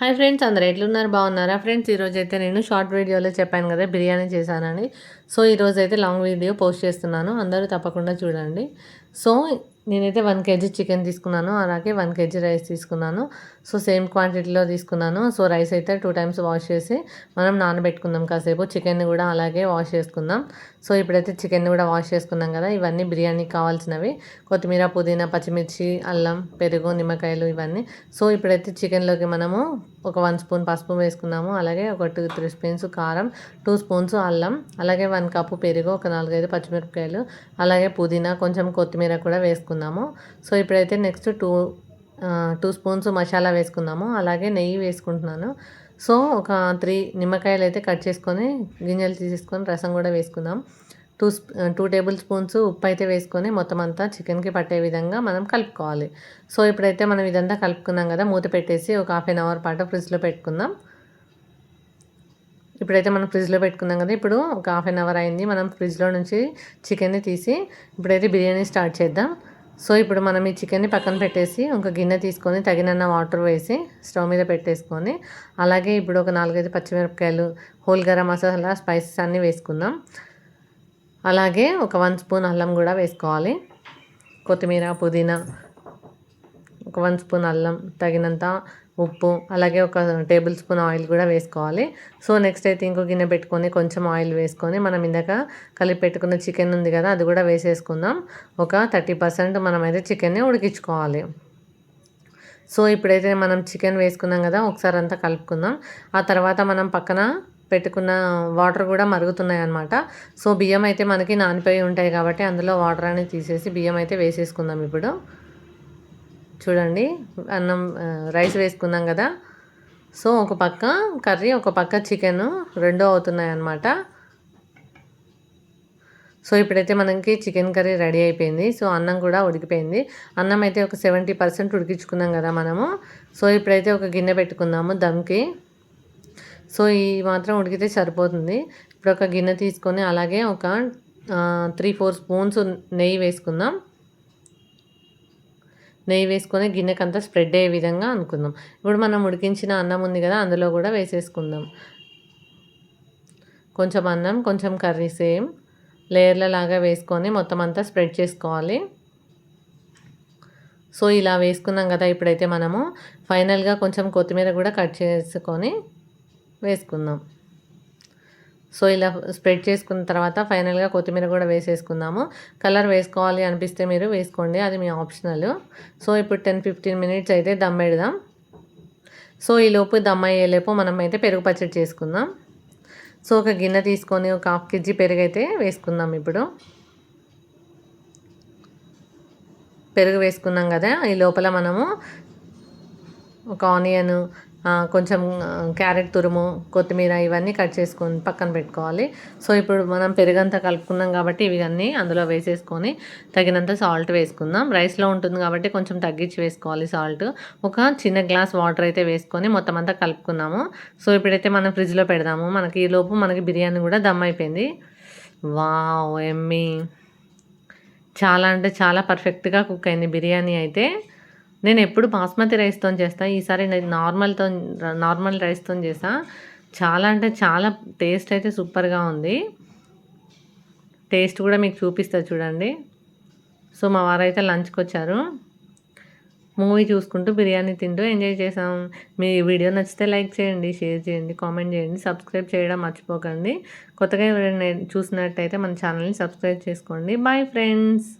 Hi friends, అందరూ ఎట్లున్నారు? బాగున్నారా ఫ్రెండ్స్? ఈరోజైతే నేను షార్ట్ వీడియోలో చెప్పాను కదా బిర్యానీ చేశానని. సో ఈరోజైతే లాంగ్ వీడియో పోస్ట్ చేస్తున్నాను, అందరూ తప్పకుండా చూడండి. సో నేనైతే 1 కేజీ చికెన్ తీసుకున్నాను, అలాగే 1 కేజీ రైస్ తీసుకున్నాను. సో సేమ్ క్వాంటిటీలో తీసుకున్నాను. సో రైస్ అయితే 2 టైమ్స్ వాష్ చేసి మనం నానబెట్టుకుందాం కాసేపు. చికెన్ని కూడా అలాగే వాష్ చేసుకుందాం. సో ఇప్పుడైతే చికెన్ని కూడా వాష్ చేసుకున్నాం కదా. ఇవన్నీ బిర్యానీకి కావాల్సినవి: కొత్తిమీర, పుదీనా, పచ్చిమిర్చి, అల్లం, పెరుగు, నిమ్మకాయలు ఇవన్నీ. సో ఇప్పుడైతే చికెన్లోకి మనము ఒక 1 స్పూన్ పసుపు వేసుకున్నాము, అలాగే ఒక 2-3 స్పూన్స్ కారం, 2 స్పూన్స్ అల్లం, అలాగే 1 కప్పు పెరుగు, ఒక 4-5 పచ్చిమిరపకాయలు, అలాగే పుదీనా, కొంచెం కొత్తిమీర కూడా వేసుకున్నాము. సో ఇప్పుడైతే నెక్స్ట్ 2 స్పూన్స్ మసాలా వేసుకుందాము, అలాగే నెయ్యి వేసుకుంటున్నాను. సో ఒక 3 నిమ్మకాయలు అయితే కట్ చేసుకొని గింజలు తీసేసుకొని రసం కూడా వేసుకుందాం. 2 టేబుల్ స్పూన్స్ ఉప్పు అయితే వేసుకొని మొత్తం అంతా చికెన్కి పట్టే విధంగా మనం కలుపుకోవాలి. సో ఇప్పుడైతే మనం ఇదంతా కలుపుకున్నాం కదా, మూత పెట్టేసి ఒక 1/2 అవర్ పాటు ఫ్రిడ్జ్లో పెట్టుకుందాం. ఇప్పుడైతే మనం ఫ్రిడ్జ్లో పెట్టుకున్నాం కదా, ఇప్పుడు ఒక 1/2 అవర్ అయింది. మనం ఫ్రిడ్జ్లో నుంచి చికెన్ని తీసి ఇప్పుడైతే బిర్యానీ స్టార్ట్ చేద్దాం. సో ఇప్పుడు మనం ఈ చికెన్ని పక్కన పెట్టేసి ఒక గిన్నె తీసుకొని తగినన్న వాటర్ వేసి స్టవ్ మీద పెట్టేసుకొని, అలాగే ఇప్పుడు ఒక 4-5 పచ్చిమిరపకాయలు, హోల్ గరం మసాలా, స్పైసెస్ అన్నీ వేసుకుందాం. అలాగే ఒక 1 స్పూన్ అల్లం కూడా వేసుకోవాలి, కొత్తిమీర, పుదీనా, ఒక 1 స్పూన్ అల్లం, తగినంత ఉప్పు, అలాగే ఒక టేబుల్ స్పూన్ ఆయిల్ కూడా వేసుకోవాలి. సో నెక్స్ట్ అయితే ఇంకో గిన్నె పెట్టుకొని కొంచెం ఆయిల్ వేసుకొని మనం ఇందాక కలిపి పెట్టుకున్న చికెన్ ఉంది కదా, అది కూడా వేసేసుకుందాం. ఒక 30% మనమైతే చికెన్ని ఉడికించుకోవాలి. సో ఇప్పుడైతే మనం చికెన్ వేసుకున్నాం కదా, ఒకసారి అంతా కలుపుకుందాం. ఆ తర్వాత మనం పక్కన పెట్టుకున్న వాటర్ కూడా మరుగుతున్నాయి అన్నమాట. సో బియ్యం అయితే మనకి నానిపోయి ఉంటాయి కాబట్టి అందులో వాటర్ అనేది తీసేసి బియ్యం అయితే వేసేసుకుందాం. ఇప్పుడు చూడండి, రైస్ వేసుకున్నాం కదా. సో ఒక పక్క కర్రీ, ఒక పక్క చికెన్ రెండూ అవుతున్నాయి అన్నమాట. సో ఇప్పుడైతే మనకి చికెన్ కర్రీ రెడీ అయిపోయింది. సో అన్నం కూడా ఉడికిపోయింది. అన్నం అయితే ఒక 70% ఉడికించుకున్నాం కదా మనము. సో ఇప్పుడైతే ఒక గిన్నె పెట్టుకుందాము దమ్కి. సో ఈ మాత్రం ఉడికితే సరిపోతుంది. ఇప్పుడు ఒక గిన్నె తీసుకొని అలాగే ఒక 3-4 స్పూన్స్ నెయ్యి వేసుకుందాం. నెయ్యి వేసుకొని గిన్నెకంతా స్ప్రెడ్ అయ్యే విధంగా అనుకుందాం. ఇప్పుడు మనం ఉడికించిన అన్నం ఉంది కదా, అందులో కూడా వేసేసుకుందాం. కొంచెం అన్నం, కొంచెం కర్రీ సేమ్ లేయర్ల లాగా వేసుకొని మొత్తం అంతా స్ప్రెడ్ చేసుకోవాలి. సో ఇలా వేసుకున్నాం కదా, ఇప్పుడైతే మనము ఫైనల్గా కొంచెం కొత్తిమీర కూడా కట్ చేసుకొని వేసుకుందాం. సో ఇలా స్ప్రెడ్ చేసుకున్న తర్వాత ఫైనల్గా కొత్తిమీర కూడా వేసేసుకుందాము. కలర్ వేసుకోవాలి అనిపిస్తే మీరు వేసుకోండి, అది మీ ఆప్షనల్. సో ఇప్పుడు 10-15 మినిట్స్ అయితే దమ్ పెడదాం. సో ఈలోపు దమ్ అయ్యేలోపు మనం అయితే పెరుగు పచ్చడి చేసుకుందాం. సో ఒక గిన్నె తీసుకొని ఒక 1/2 కేజీ పెరుగు అయితే వేసుకుందాం. ఇప్పుడు పెరుగు వేసుకున్నాం కదా, ఈ లోపల మనము ఒక ఆనియన్, కొంచెం క్యారెట్ తురుము, కొత్తిమీర ఇవన్నీ కట్ చేసుకొని పక్కన పెట్టుకోవాలి. సో ఇప్పుడు మనం పెరుగంతా కలుపుకున్నాం కాబట్టి ఇవన్నీ అందులో వేసేసుకొని తగినంత సాల్ట్ వేసుకుందాం. రైస్లో ఉంటుంది కాబట్టి కొంచెం తగ్గించి వేసుకోవాలి సాల్ట్. ఒక చిన్న గ్లాస్ వాటర్ అయితే వేసుకొని మొత్తం అంతా కలుపుకున్నాము. సో ఇప్పుడైతే మనం ఫ్రిడ్జ్లో పెడదాము. మనకి ఈలోపు మనకి బిర్యానీ కూడా దమ్ అయిపోయింది. Wow, Emmy! చాలా అంటే చాలా పర్ఫెక్ట్గా కుక్ అయింది బిర్యానీ అయితే. నేను ఎప్పుడు బాస్మతి రైస్తో చేస్తాను, ఈసారి నేను నార్మల్ రైస్తో చేసా. చాలా అంటే చాలా టేస్ట్ అయితే సూపర్గా ఉంది. టేస్ట్ కూడా మీకు చూపిస్తా చూడండి. సో మా వారైతే లంచ్కి వచ్చారు. మూవీ చూసుకుంటూ బిర్యానీ తింటూ ఎంజాయ్ చేసాం. మీ వీడియో నచ్చితే లైక్ చేయండి, షేర్ చేయండి, కామెంట్ చేయండి, సబ్స్క్రైబ్ చేయడం మర్చిపోకండి. కొత్తగా ఎవరైనా చూసినట్టయితే మన ఛానల్ని సబ్స్క్రైబ్ చేసుకోండి. Bye friends.